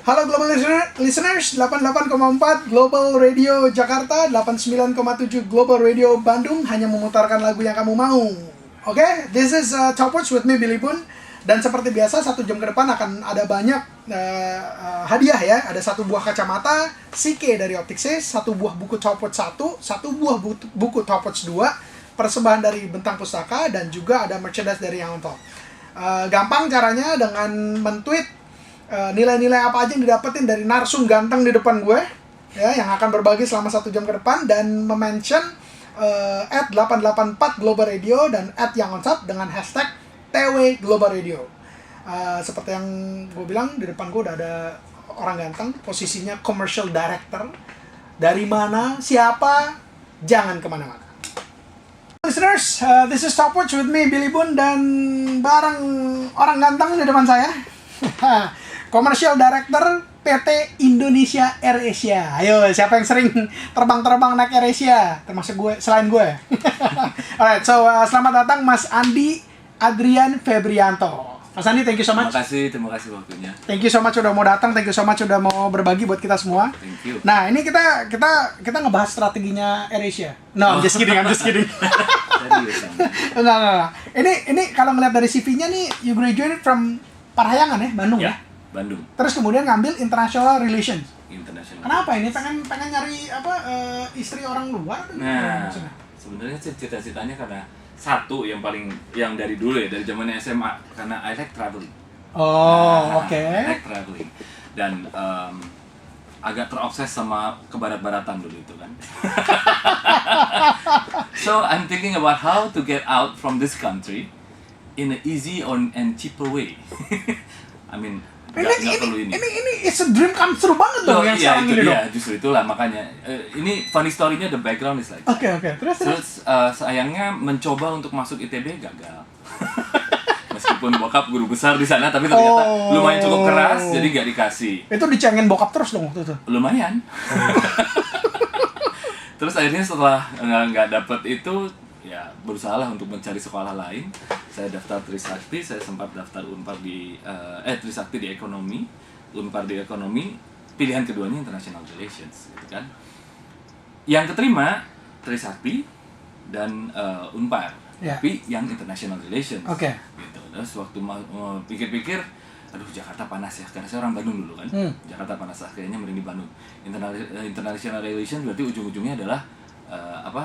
Halo Global Listeners, 88,4 Global Radio Jakarta, 89,7 Global Radio Bandung, hanya memutarkan lagu yang kamu mau. Oke, this is Top Watch with me, Billy Boon. Dan seperti biasa, 1 jam ke depan akan ada banyak hadiah ya. Ada 1 buah kacamata CK dari Optixis, 1 buah buku Top Watch 1, 1 buah buku Top Watch 2, persembahan dari Bentang Pustaka, dan juga ada merchandise dari Yang On Top. Gampang caranya dengan men-tweet nilai-nilai apa aja yang didapetin dari narsum ganteng di depan gue ya, yang akan berbagi selama 1 jam ke depan, dan mention @884 Global Radio dan @Yang On Top dengan hashtag TW Global Radio. Seperti yang gue bilang, di depan gue udah ada orang ganteng, posisinya commercial director. Dari mana, siapa, jangan kemana-mana. Listeners, this is Top Watch with me, Billy Boon, dan bareng orang ganteng di depan saya. Commercial Director PT Indonesia AirAsia. Ayo, siapa yang sering terbang-terbang naik AirAsia? Termasuk gue, selain gue. Alright, so selamat datang Mas Andi Adrian Febrianto. Mas Andi, thank you so much. Terima kasih waktunya. Thank you so much udah mau datang, thank you so much udah mau berbagi buat kita semua. Thank you. Nah, ini kita ngebahas strateginya AirAsia. No, I'm just kidding. Enggak. Ini kalau ngeliat dari CV-nya nih, you graduated from Parahyangan ya, Bandung ya? Bandung. Terus kemudian ngambil International Relations. International. Kenapa ini? Pengen nyari istri orang luar? Nah, sebenarnya cita-citanya karena satu yang dari dulu ya, dari zamannya SMA, karena I like traveling. Oke. I like traveling dan agak terobses sama kebarat-baratan dulu itu kan. So I'm thinking about how to get out from this country in an easy and cheaper way. I mean, nggak perlu ini. Ini it's a dream come true banget dong yang sekarang ini dong. Iya, justru itulah makanya. Ini funny story-nya, the background is like. Oke. Terus sayangnya mencoba untuk masuk ITB gagal. Meskipun bokap guru besar di sana, tapi ternyata lumayan cukup keras, jadi nggak dikasih. Itu dicengin bokap terus dong waktu itu? Lumayan. Terus akhirnya setelah nggak dapet itu, ya berusaha lah untuk mencari sekolah lain. Saya daftar Trisakti, saya sempat daftar Unpar di Trisakti di ekonomi, Unpar di ekonomi, pilihan keduanya International Relations, gitu kan. Yang keterima Trisakti dan Unpar, tapi yang International Relations. Oke. Gitu. Terus waktu pikir-pikir, aduh Jakarta panas ya, karena saya orang Bandung dulu kan. Jakarta panas lah, kayaknya mending di Bandung. International Relations berarti ujung-ujungnya adalah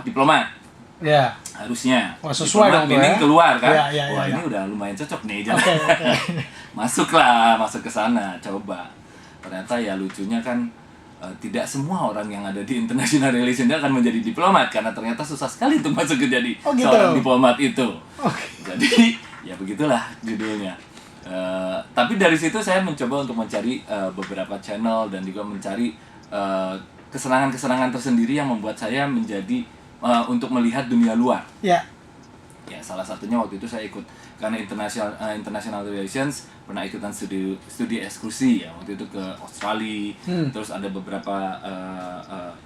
diplomat. Ya. Harusnya. Sesuai dong tuh ya. Keluar kan. Ya. Ini udah lumayan cocok nih jalan. Okay. Masuk ke sana, coba. Ternyata ya lucunya kan tidak semua orang yang ada di International Relations akan menjadi diplomat, karena ternyata susah sekali untuk masuk ke jadi seorang diplomat itu. Jadi ya begitulah judulnya. Tapi dari situ saya mencoba untuk mencari beberapa channel dan juga mencari kesenangan-kesenangan tersendiri yang membuat saya menjadi untuk melihat dunia luar. Ya, salah satunya waktu itu saya ikut karena international relations, pernah ikutan studi ekskursi ya waktu itu ke Australia. Terus ada beberapa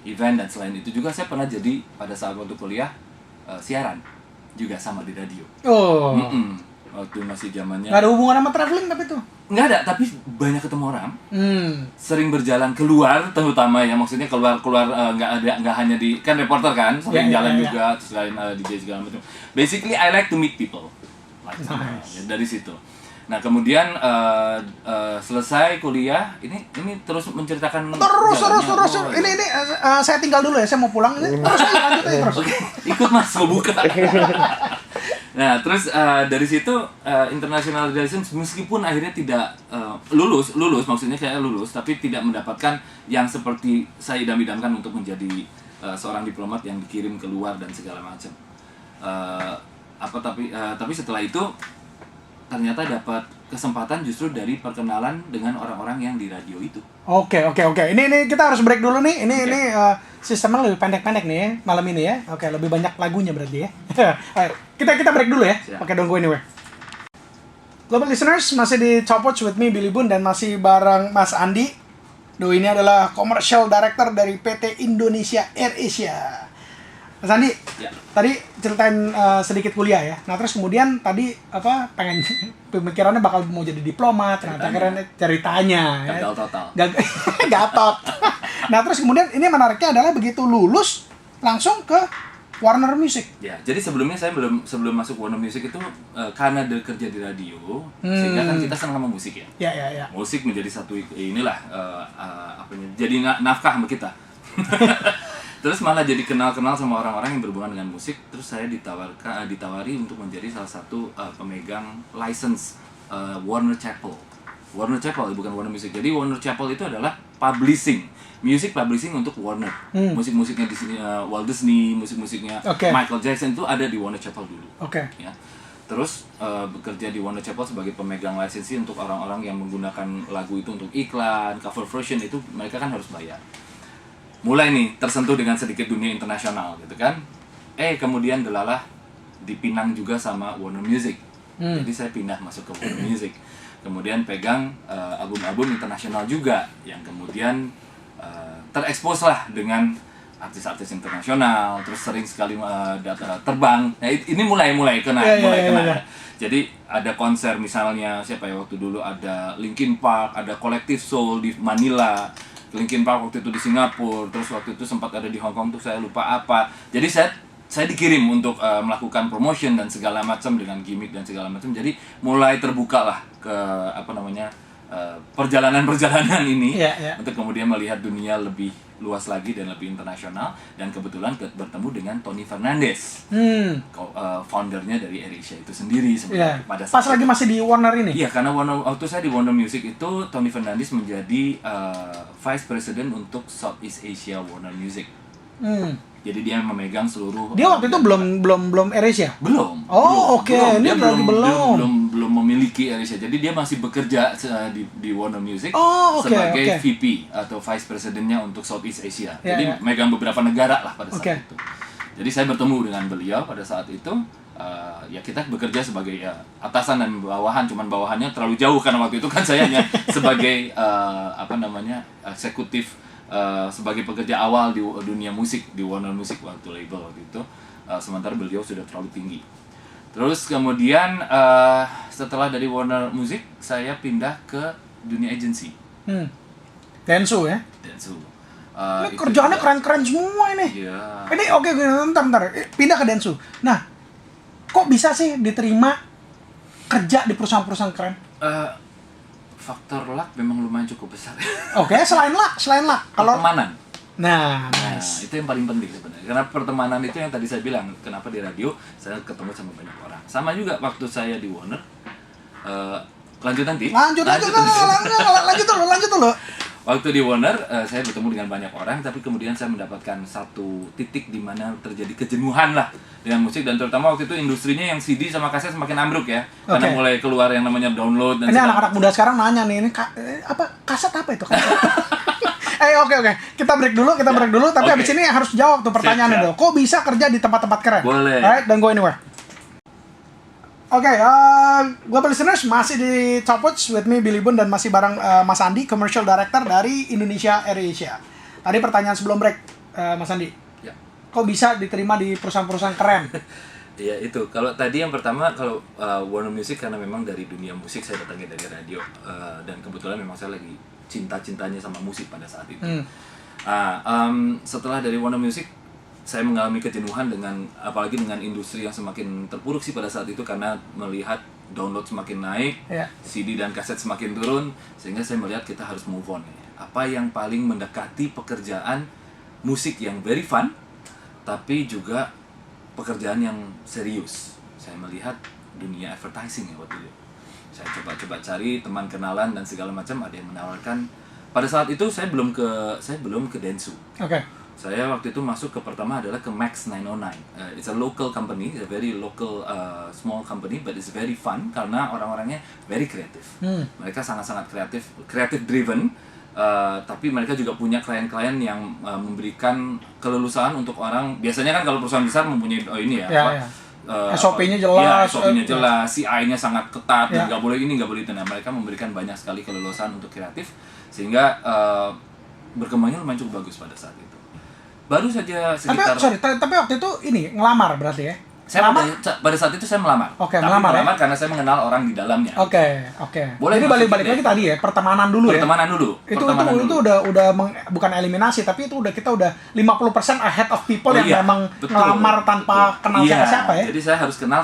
event, dan selain itu juga saya pernah jadi pada saat waktu kuliah siaran juga sama di radio. Waktu masih zamannya. Nggak ada hubungan sama traveling tapi tuh? Nggak ada, tapi banyak ketemu orang. Sering berjalan keluar, terutama ya, maksudnya keluar nggak hanya di, kan reporter kan, sering jalan juga, terus lain DJ segala macam. Basically I like to meet people. Ya, dari situ. Nah kemudian selesai kuliah, ini terus menceritakan. Terus. Ini saya tinggal dulu ya, saya mau pulang. Ini terus lanjut aja terus. Oke, ikut Mas, mau buka. Nah terus dari situ International Relations, meskipun akhirnya tidak lulus, maksudnya saya lulus, tapi tidak mendapatkan yang seperti saya idam-idamkan untuk menjadi seorang diplomat yang dikirim keluar dan segala macam. Tapi setelah itu ternyata dapat kesempatan justru dari perkenalan dengan orang-orang yang di radio itu. Oke. Ini kita harus break dulu nih. Ini sistemnya lebih pendek-pendek nih ya, malam ini ya. Oke, lebih banyak lagunya berarti ya. Kita break dulu ya. Pakai Don't Go Anywhere. Global listeners, masih di Top Watch with me, Billy Boon, dan masih bareng Mas Andi. Ini adalah Commercial Director dari PT Indonesia AirAsia. Mas Andi, Ya. tadi ceritain sedikit kuliah ya. Nah terus kemudian tadi pengen pemikirannya bakal mau jadi diplomat. Ternyata keren ceritanya. Gagal total. Gatot. Nah terus kemudian ini menariknya adalah begitu lulus langsung ke Warner Music. Ya, jadi sebelumnya saya sebelum masuk Warner Music itu karena kerja di radio, sehingga kan kita senang sama musik ya. Ya. Musik menjadi satu inilah jadi nafkah sama kita. Terus malah jadi kenal sama orang-orang yang berhubungan dengan musik. Terus saya ditawari untuk menjadi salah satu pemegang license Warner Chappell. Warner Chappell bukan Warner Music. Jadi Warner Chappell itu adalah publishing, music publishing untuk Warner. Musik-musiknya di sini Walt Disney, musik-musiknya Michael Jackson itu ada di Warner Chappell dulu. Ya. Terus bekerja di Warner Chappell sebagai pemegang lisensi untuk orang-orang yang menggunakan lagu itu untuk iklan, cover version itu mereka kan harus bayar. Mulai nih tersentuh dengan sedikit dunia internasional gitu kan. Kemudian delalah dipinang juga sama Warner Music. Jadi saya pindah masuk ke Warner Music. Kemudian pegang album-album internasional juga yang kemudian terekspos lah dengan artis-artis internasional, terus sering sekali terbang. Nah, ini mulai kena. Jadi ada konser misalnya siapa ya waktu dulu ada Linkin Park, ada Collective Soul di Manila. Linkin Park waktu itu di Singapura, terus waktu itu sempat ada di Hong Kong tuh saya lupa apa. Jadi saya dikirim untuk melakukan promotion dan segala macam dengan gimmick dan segala macam. Jadi mulai terbuka lah ke perjalanan ini untuk kemudian melihat dunia lebih luas lagi dan lebih internasional, dan kebetulan bertemu dengan Tony Fernandez, foundernya dari AirAsia itu sendiri sebenarnya. Pada saat pas lagi masih di Warner ini? Iya, karena waktu saya di Warner Music itu Tony Fernandez menjadi Vice President untuk Southeast Asia Warner Music. Jadi dia memegang seluruh. Dia waktu itu belum AirAsia? Belum. Oh, oke. Ini berarti belum memiliki AirAsia. Jadi dia masih bekerja di Warner Music sebagai VP atau Vice Presidentnya untuk Southeast Asia. Jadi megang beberapa negara lah pada saat itu. Jadi saya bertemu dengan beliau pada saat itu. Ya kita bekerja sebagai atasan dan bawahan, cuman bawahannya terlalu jauh karena waktu itu kan saya hanya sebagai eksekutif. Sebagai pekerja awal di dunia musik di Warner Music waktu label waktu itu, sementara beliau sudah terlalu tinggi. Terus kemudian setelah dari Warner Music saya pindah ke dunia agency. Dentsu ya? Dentsu. Ini kerjaannya keren-keren semua ini. Iya. Ini bentar. Pindah ke Dentsu. Nah, kok bisa sih diterima kerja di perusahaan-perusahaan keren? Faktor luck memang lumayan cukup besar. Selain luck. Kalau pertemanan. Nah, itu yang paling penting sebenarnya. Karena pertemanan itu yang tadi saya bilang, kenapa di radio saya ketemu sama banyak orang. Sama juga waktu saya di Warner. Lanjut nanti. Lanjut dulu. Waktu di Warner, saya bertemu dengan banyak orang, tapi kemudian saya mendapatkan satu titik di mana terjadi kejenuhan lah dengan musik, dan terutama waktu itu industrinya yang CD sama kaset semakin ambruk ya, karena mulai keluar yang namanya download dan ini anak-anak muda sekarang nanya nih, ini kaset apa itu? Oke. Kita break dulu, tapi habis ini harus jawab tuh pertanyaannya dong. Kok bisa kerja di tempat-tempat keren? Boleh. Alright, don't go anywhere. Global listeners, masih di Top Watch with me Billy Bun dan masih bareng Mas Andi, Commercial Director dari Indonesia AirAsia. Tadi pertanyaan sebelum break, Mas Andi. Ya. Kok bisa diterima di perusahaan-perusahaan keren? Iya itu. Kalau tadi yang pertama, kalau Warner Music karena memang dari dunia musik saya datangnya dari radio, dan kebetulan memang saya lagi cinta-cintanya sama musik pada saat itu. Setelah dari Warner Music, saya mengalami kejenuhan apalagi dengan industri yang semakin terpuruk sih pada saat itu, karena melihat download semakin naik, CD dan kaset semakin turun, sehingga saya melihat kita harus move on. Apa yang paling mendekati pekerjaan musik yang very fun, tapi juga pekerjaan yang serius. Saya melihat dunia advertising ya waktu itu. Saya coba cari teman kenalan dan segala macam, ada yang menawarkan. Pada saat itu saya belum ke Dentsu. Saya waktu itu masuk pertama adalah ke Max 909. It's a local company, it's a very local small company, but it's very fun karena orang-orangnya very kreatif. Mereka sangat-sangat creative driven, tapi mereka juga punya klien-klien yang memberikan kelulusan untuk orang. Biasanya kan kalau perusahaan besar mempunyai SOP-nya jelas. SOP-nya jelas, CI-nya sangat ketat, dan nggak boleh ini, nggak boleh itu. Nah, mereka memberikan banyak sekali kelulusan untuk kreatif, sehingga berkembangnya lumayan cukup bagus pada saat itu. Baru saja Tapi sekitar. tapi waktu itu ini ngelamar berarti ya? Pada saat itu saya melamar. Oke, Tapi melamar ya? karena saya mengenal orang di dalamnya. Oke. Boleh Jadi balik masukin lagi tadi ya, pertemanan dulu ya. Pertemanan dulu. Itu bukan eliminasi, tapi itu kita udah 50% ahead of people yang memang betul, ngelamar tanpa kenal siapa ya. Jadi saya harus kenal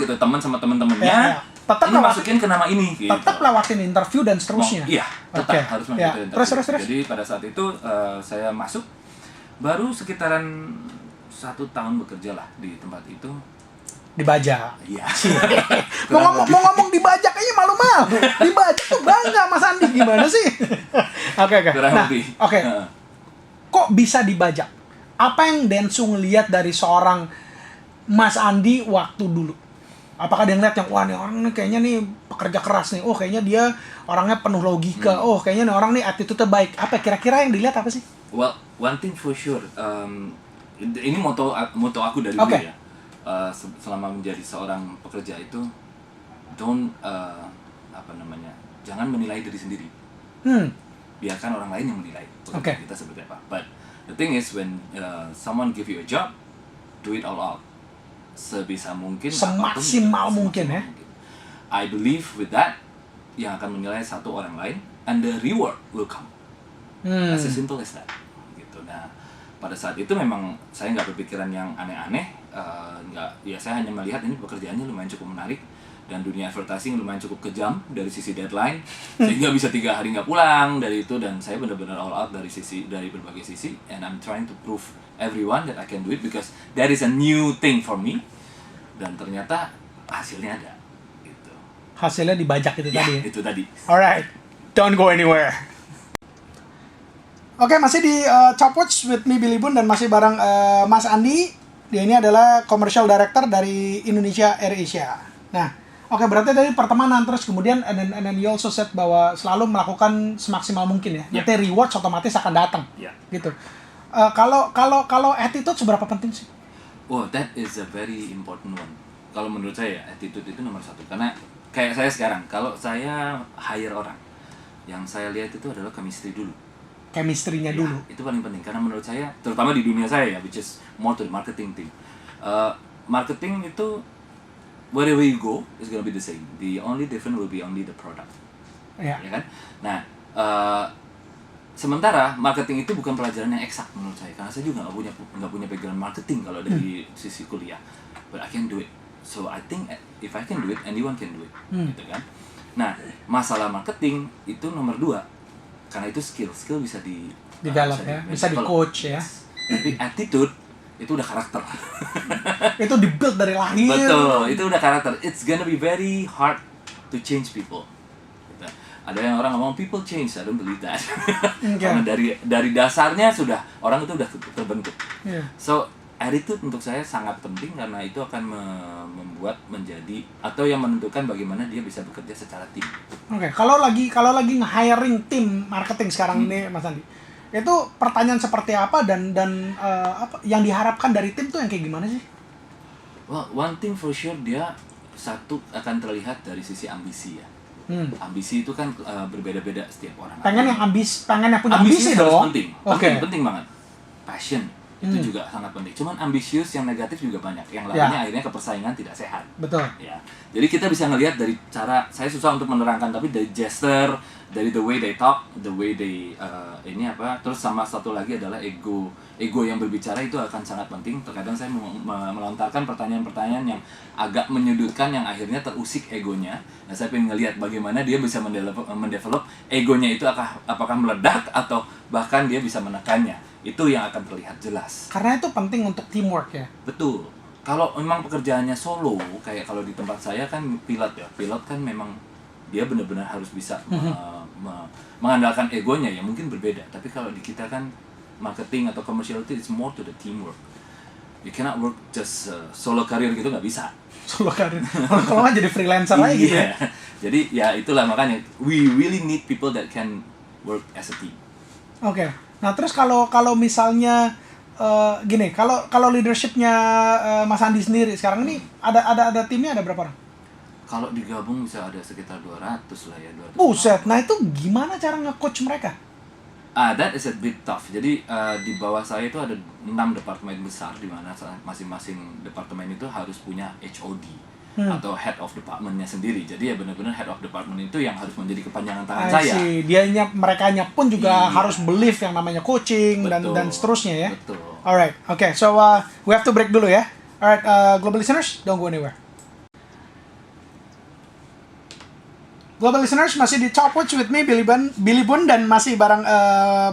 gitu, teman sama teman-temannya. Ya. Tetap ini masukin ke nama ini. Gitu. Tetap lewatin interview dan seterusnya. Iya, tetap harus mengikuti interview. Terus. Jadi pada saat itu saya masuk, baru sekitaran 1 tahun bekerja lah di tempat itu. Dibajak. Iya. mau ngomong dibajak aja malu-malu. Dibajak tuh bangga Mas Andi, gimana sih? Oke. Oke. Kok bisa dibajak? Apa yang Densu ngelihat dari seorang Mas Andi waktu dulu? Apakah dia ngeliat yang, wah nih orang nih kayaknya nih pekerja keras nih, oh kayaknya dia orangnya penuh logika, oh kayaknya nih orang nih attitude-nya baik. Apa kira-kira yang dilihat apa sih? Well, one thing for sure, ini moto aku dari dulu ya. Selama menjadi seorang pekerja itu, jangan menilai diri sendiri. Biarkan orang lain yang menilai pekerjaan kita seperti apa. But the thing is, when someone give you a job, do it all out, sebisa mungkin, semaksimal mungkin ya. I believe with that, yang akan menilai satu orang lain, and the reward will come. As simple as that. Gitu. Nah, pada saat itu memang saya nggak berpikiran yang aneh-aneh. Saya hanya melihat ini pekerjaannya lumayan cukup menarik, dan dunia advertising lumayan cukup kejam dari sisi deadline, sehingga bisa 3 hari nggak pulang dari itu, dan saya benar-benar all out dari berbagai sisi, and I'm trying to prove everyone that I can do it because that is a new thing for me, dan ternyata hasilnya ada. Gitu. Hasilnya dibajak itu tadi. Ya? Itu tadi. Alright, don't go anywhere. Oke, masih di Chopwatch with me Billy Boon dan masih bareng Mas Andi. Dia ini adalah commercial director dari Indonesia AirAsia. Nah, berarti dari pertemanan terus kemudian and then you also said bahwa selalu melakukan semaksimal mungkin ya. Nanti rewards otomatis akan datang. Gitu. Kalau attitude seberapa penting sih? Oh, that is a very important one. Kalau menurut saya attitude itu nomor 1. Karena kayak saya sekarang, kalau saya hire orang, yang saya lihat itu adalah chemistry dulu. Chemistry-nya dulu. Itu paling penting karena menurut saya, terutama di dunia saya ya, which is more to the marketing team. Marketing itu wherever you go is gonna be the same. The only different will be only the product. Ya kan? Nah, sementara marketing itu bukan pelajaran yang eksak menurut saya, karena saya juga nggak punya background marketing kalau dari sisi kuliah. But I can do it. So I think if I can do it, anyone can do it. Gitu kan? Nah, masalah marketing itu nomor 2. Karena itu skill bisa develop ya, bisa di coach ya. Tapi attitude itu udah karakter. Itu dibuild dari lahir. Betul, itu udah karakter. It's gonna be very hard to change people. Gitu. Ada yang orang ngomong people change, I don't believe that. Karena dari dasarnya orang itu udah terbentuk. So attitude untuk saya sangat penting karena itu akan membuat menjadi atau yang menentukan bagaimana dia bisa bekerja secara tim. Kalau lagi nge-hiring tim marketing sekarang ini Mas Andi, itu pertanyaan seperti apa dan apa yang diharapkan dari tim tuh yang kayak gimana sih? Well, one thing for sure, dia satu akan terlihat dari sisi ambisi ya. Ambisi itu kan berbeda-beda setiap orang. Pengen yang punya ambisi dong. Penting banget. Passion itu juga sangat penting. Cuman ambisius yang negatif juga banyak. Yang lainnya akhirnya kepersaingan tidak sehat. Betul. Ya. Jadi kita bisa ngelihat dari cara, saya susah untuk menerangkan, tapi dari gesture, dari the way they talk, the way they terus sama satu lagi adalah ego yang berbicara itu akan sangat penting. Terkadang saya melontarkan pertanyaan-pertanyaan yang agak menyudutkan, yang akhirnya terusik egonya. Nah, saya pengen ngelihat bagaimana dia bisa mendevelop egonya itu, apakah meledak atau bahkan dia bisa menekannya. Itu yang akan terlihat jelas. Karena itu penting untuk teamwork ya. Betul. Kalau memang pekerjaannya solo, kayak kalau di tempat saya kan pilot kan memang dia benar-benar harus bisa mengandalkan egonya ya, mungkin berbeda. Tapi kalau di kita kan marketing atau commercial itu it's more to the teamwork. You cannot work just solo career gitu, nggak bisa. Solo career. Kalau nggak jadi freelancer aja gitu ya. Jadi ya itulah makanya we really need people that can work as a team. Nah terus kalau misalnya gini, kalau leadershipnya Mas Andi sendiri sekarang ini ada timnya ada berapa orang? Kalau digabung bisa ada sekitar 200 lah ya. 200. Buset, nah itu gimana cara nge-coach mereka? That is a bit tough. Jadi di bawah saya itu ada 6 departemen besar di mana masing-masing departemen itu harus punya HOD atau head of departmentnya sendiri. Jadi ya benar-benar head of department itu yang harus menjadi kepanjangan tangan saya. Merekanya pun juga harus believe yang namanya coaching dan seterusnya ya. Betul. Alright, okay. So we have to break dulu ya. Alright, global listeners, don't go anywhere. Global listeners, masih di Top Watch with me, Billy Bun, dan masih bareng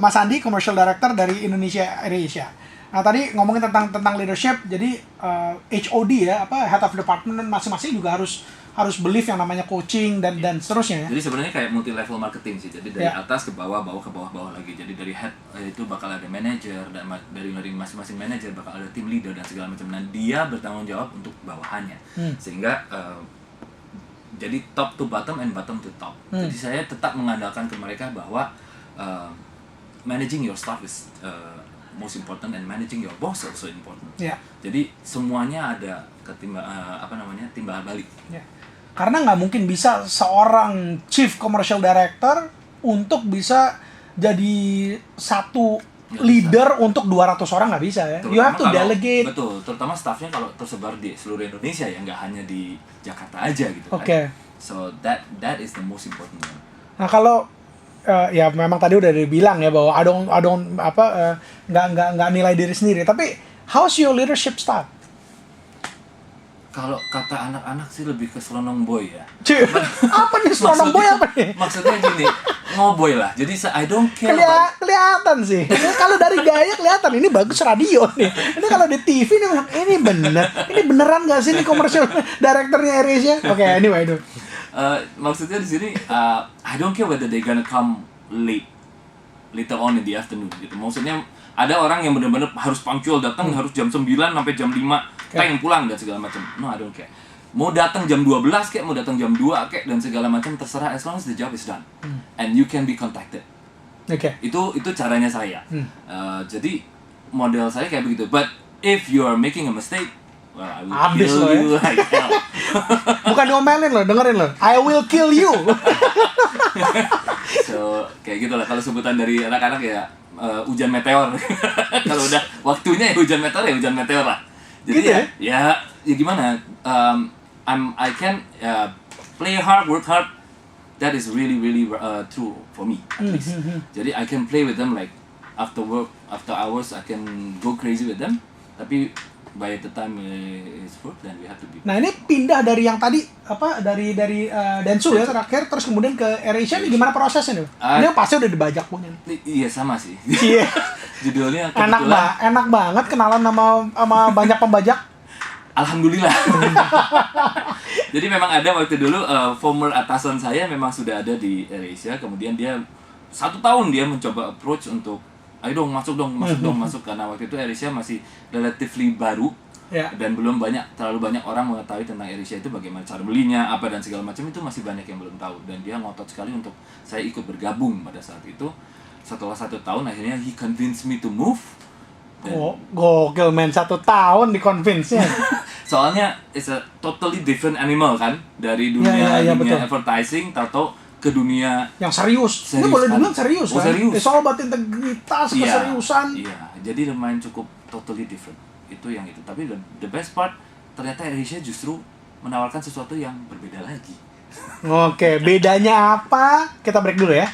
Mas Andi, Commercial Director dari Indonesia Asia. Nah, tadi ngomongin tentang leadership, jadi HOD ya, Head of Department masing-masing juga harus believe yang namanya coaching dan seterusnya ya. Jadi sebenarnya kayak multi level marketing sih. Jadi dari atas ke bawah, bawah ke bawah lagi. Jadi dari head itu bakal ada manager, dan dari masing-masing manager bakal ada team leader dan segala macam. Dan dia bertanggung jawab untuk bawahannya. Sehingga jadi top to bottom and bottom to top. Jadi saya tetap mengandalkan ke mereka bahwa managing your staff is most important and managing your boss also important. Yeah. Jadi semuanya ada timbal balik. Yeah. Karena nggak mungkin bisa seorang chief commercial director untuk bisa jadi satu leader untuk 200 orang, nggak bisa ya. You have to delegate. Betul, terutama staffnya kalau tersebar di seluruh Indonesia ya, nggak hanya di Jakarta aja gitu kan. Okay. So that is the most important one. Nah kalau ya memang tadi udah dibilang ya bahwa nggak nilai diri sendiri. Tapi how's your leadership style? Kalau kata anak-anak sih lebih ke selonong boy ya. Apa nih selonong boy apa nih? Maksudnya gini, ngoboy lah. Jadi I don't care. Kelihatan sih. Kalau dari gaya kelihatan ini bagus radio nih. Ini kalau di TV ini beneran nggak sih ini commercial directornya AirAsia? Oke, anyway itu. Maksudnya di sini I don't care whether they gonna come later on in the afternoon gitu. Maksudnya ada orang yang benar-benar harus punctual datang, harus jam 9 sampai jam 5 pengen pulang dan segala macam. No, I don't care. Mau datang jam 12 kayak, mau datang jam 2 kayak, dan segala macam terserah, as long as the job is done. And you can be contacted. Okay. Itu caranya saya. Jadi model saya kayak begitu. But if you are making a mistake, well, I will kill you like hell. Bukan ngomelin lo, dengerin lo. I will kill you. So, kayak gitu lah. Kalau sebutan dari anak-anak ya hujan meteor. Kalau udah waktunya ya hujan meteor lah. Jadi gitu ya gimana? I can play hard, work hard. That is really true for me at least. Jadi I can play with them like after work, after hours I can go crazy with them. Tapi by the time it's work, then we have to be. Nah ini pindah dari yang tadi dari Dentsu ya terakhir, terus kemudian ke AirAsia ini gimana prosesnya nih? Ini pasti udah dibajak punya. Iya sama sih. Iya. Judulnya enak banget kenalan sama banyak pembajak. Alhamdulillah. Jadi memang ada waktu dulu former atasan saya memang sudah ada di AirAsia, kemudian dia 1 tahun dia mencoba approach untuk ayo dong masuk karena waktu itu AirAsia masih relatively baru dan belum terlalu banyak orang mengetahui tentang AirAsia itu, bagaimana cara belinya apa dan segala macam, itu masih banyak yang belum tahu, dan dia ngotot sekali untuk saya ikut bergabung pada saat itu. Setelah 1 tahun akhirnya he convinced me to move. Gokil men, 1 tahun di convince-nya. Soalnya it's a totally different animal kan, dari dunia advertising atau ke dunia yang serius. Ini boleh dibilang serius kan? Serius. Soal integritas, keseriusan. Iya, jadi lumayan cukup totally different. Itu yang itu. Tapi the best part, ternyata AirAsia justru menawarkan sesuatu yang berbeda lagi. Oke, bedanya apa? Kita break dulu ya.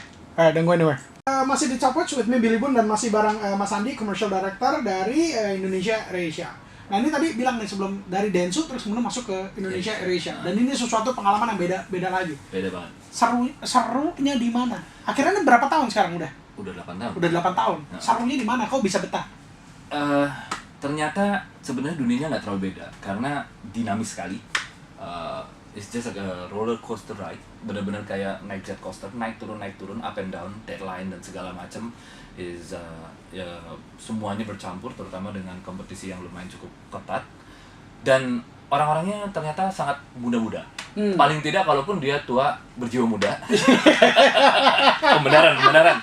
Don't go anywhere. Masih di Top Watch with me, Billy Bun, dan masih bareng Mas Andi, Commercial Director dari Indonesia AirAsia. Nah ini tadi bilang nih sebelum dari Dentsu terus kemudian masuk ke Indonesia AirAsia. Dan ini sesuatu pengalaman yang beda lagi. Beda banget. Serunya di mana? Akhirnya ini berapa tahun sekarang udah? Udah 8 tahun. Udah 8 tahun. Nah. Serunya di mana? Kau bisa betah? Ternyata sebenarnya dunianya nggak terlalu beda karena dinamis sekali. It's just like a roller coaster ride, benar-benar kayak naik jet coaster, naik turun, up and down, deadline dan segala macam. Ya semuanya bercampur, terutama dengan kompetisi yang lumayan cukup ketat, dan orang-orangnya ternyata sangat muda-muda. Paling tidak kalaupun dia tua berjiwa muda. Kebenaran.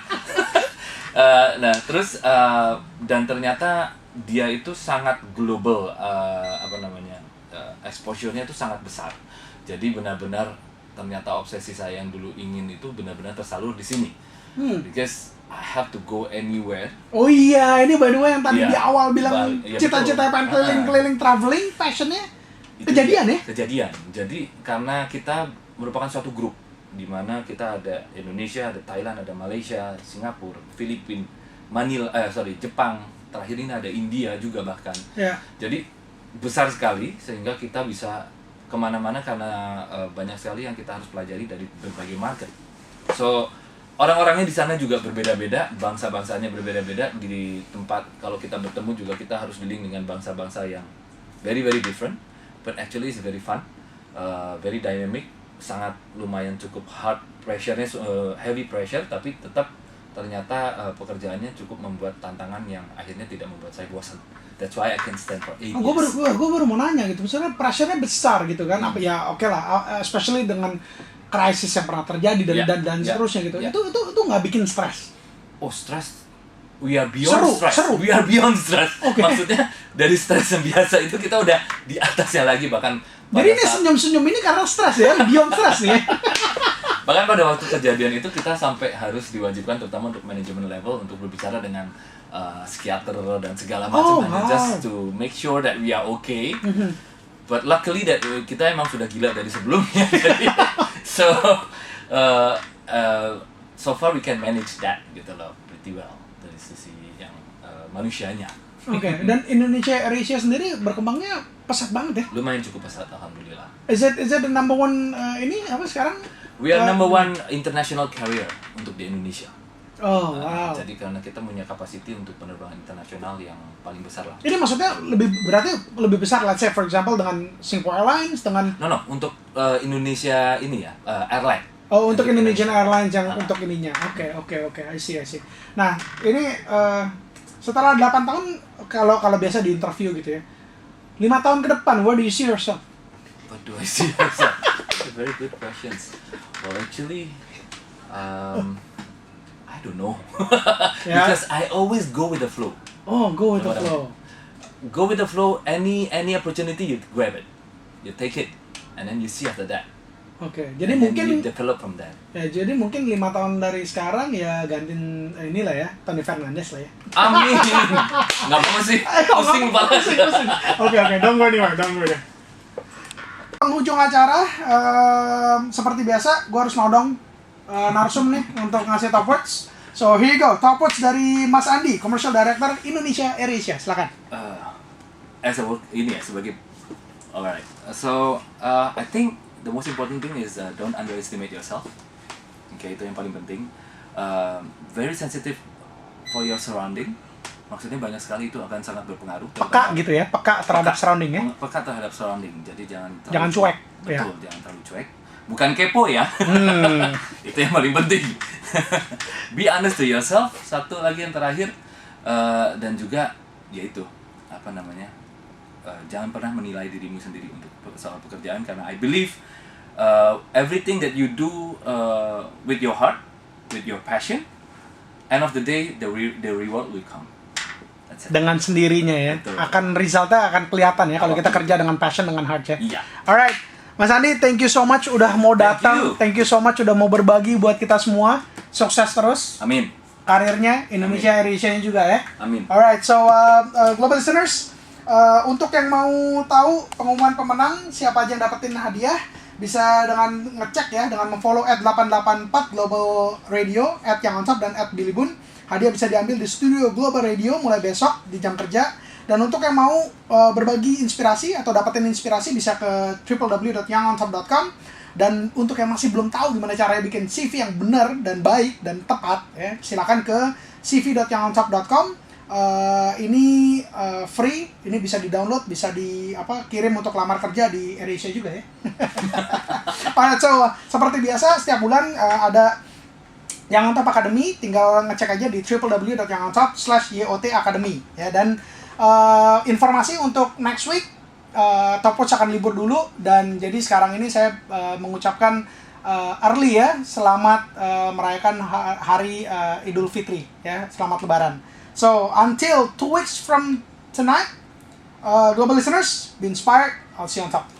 Nah terus dan ternyata dia itu sangat global, exposure-nya itu sangat besar. Jadi benar-benar ternyata obsesi saya yang dulu ingin itu benar-benar tersalur di sini. Because I have to go anywhere. Oh iya, ini by the way yang tadi Iya. di awal bilang Iya, cita-cita betul. pengen keliling-keliling traveling, passionnya kejadian ya? Kejadian. Jadi karena kita merupakan suatu grup di mana kita ada Indonesia, ada Thailand, ada Malaysia, Singapura, Filipina, Jepang. Terakhir ini ada India juga bahkan. Ya. Jadi besar sekali sehingga kita bisa kemana-mana karena banyak sekali yang kita harus pelajari dari berbagai market. So orang-orangnya di sana juga berbeda-beda, bangsa-bangsanya berbeda-beda. Di tempat kalau kita bertemu juga kita harus dealing dengan bangsa-bangsa yang very very different, but actually it's very fun, very dynamic, sangat lumayan cukup hard pressure-nya, heavy pressure, tapi tetap ternyata pekerjaannya cukup membuat tantangan yang akhirnya tidak membuat saya bosan. That's why I can stand for 8 years. Gue baru mau nanya gitu, misalnya pressure-nya besar gitu kan, apa ya oke lah, especially dengan krisis yang pernah terjadi dan seterusnya gitu. Yeah. Itu nggak bikin stres? Oh, stress. We are beyond stress. Seru. We are beyond stress. Okay. Maksudnya dari stres yang biasa itu kita udah di atasnya lagi, bahkan Jadi ini senyum-senyum ini karena stres ya, beyond stres nih ya. bahkan pada waktu kejadian itu kita sampai harus diwajibkan terutama untuk manajemen level untuk berbicara dengan psikiater dan segala macam just to make sure that we are okay. But luckily that kita emang sudah gila dari sebelumnya. So far we can manage that gitu loh pretty well dari sisi yang manusianya. Oke, dan Indonesia AirAsia sendiri berkembangnya pesat banget ya. Lumayan cukup pesat, alhamdulillah. Is it the number one ini apa sekarang? We are number one international carrier untuk di Indonesia. Oh wow. Jadi karena kita punya capacity untuk penerbangan internasional yang paling besar lah. Ini maksudnya berarti lebih besar, let's say for example dengan Singapore Airlines dengan. No untuk Indonesia ini ya airline. Oh untuk Indonesian Airlines yang untuk ininya. Oke, I see. Nah ini setelah 8 tahun kalau biasa di interview gitu ya, 5 tahun ke depan, where do you see yourself? What do I see myself? That's a very good questions. Well, actually, I don't know. Yeah. Because I always go with the flow. Oh, go with the Know what I flow. mean? Go with the flow. Any opportunity, you grab it, you take it, and then you see after that. Oke, jadi And then mungkin you develop from there. ya, jadi mungkin 5 tahun dari sekarang ya gantiin inilah ya, Tony Fernandes lah ya. Amin. Nggak mau sih. Pusing banget. Oke, don't go anywhere. Penghujung acara, seperti biasa, gue harus nodong narsum nih untuk ngasih top words. So here you go, top words dari Mas Andi, Commercial Director Indonesia AirAsia, silakan. Sebagai alright. So I think the most important thing is don't underestimate yourself. Okay, itu yang paling penting. Very sensitive for your surrounding. Maksudnya banyak sekali itu akan sangat berpengaruh. Peka gitu ya, peka terhadap surrounding ya. Peka terhadap surrounding. Jadi jangan cuek. Betul, Ya. jangan terlalu cuek. Bukan kepo ya. Itu yang paling penting. Be honest to yourself. Satu lagi yang terakhir dan juga yaitu apa namanya? Jangan pernah menilai dirimu sendiri untuk soal pekerjaan karena I believe everything that you do with your heart, with your passion, end of the day the reward will come. That's it. Dengan sendirinya ya. Betul. Akan resultnya akan kelihatan ya kalau kita kerja dengan passion, dengan heart ya. Iya. Alright, Mas Andi, thank you so much udah mau datang. Thank you so much udah mau berbagi buat kita semua. Sukses terus Amin. karirnya, Indonesia AirAsia-nya juga ya. Amin. Alright, so global listeners, untuk yang mau tahu pengumuman pemenang, siapa aja yang dapetin hadiah, bisa dengan ngecek ya, dengan memfollow @884 Global Radio, @YangOnTop dan @BillyBun. Hadiah bisa diambil di studio Global Radio mulai besok di jam kerja. Dan untuk yang mau berbagi inspirasi atau dapetin inspirasi bisa ke www.yangontop.com. Dan untuk yang masih belum tahu gimana caranya bikin CV yang benar dan baik dan tepat ya, silakan ke cv.yangontop.com. Ini free, ini bisa di-download, bisa kirim untuk lamar kerja di AirAsia juga ya. Alright, so seperti biasa setiap bulan ada Yang On Top Academy, tinggal ngecek aja di www.yangontop.com/YOT Academy ya. Dan informasi untuk next week, Top Watch akan libur dulu, dan jadi sekarang ini saya mengucapkan early ya, selamat merayakan hari Idul Fitri ya, selamat Lebaran. So until 2 weeks from tonight, global listeners, be inspired. I'll see you on top.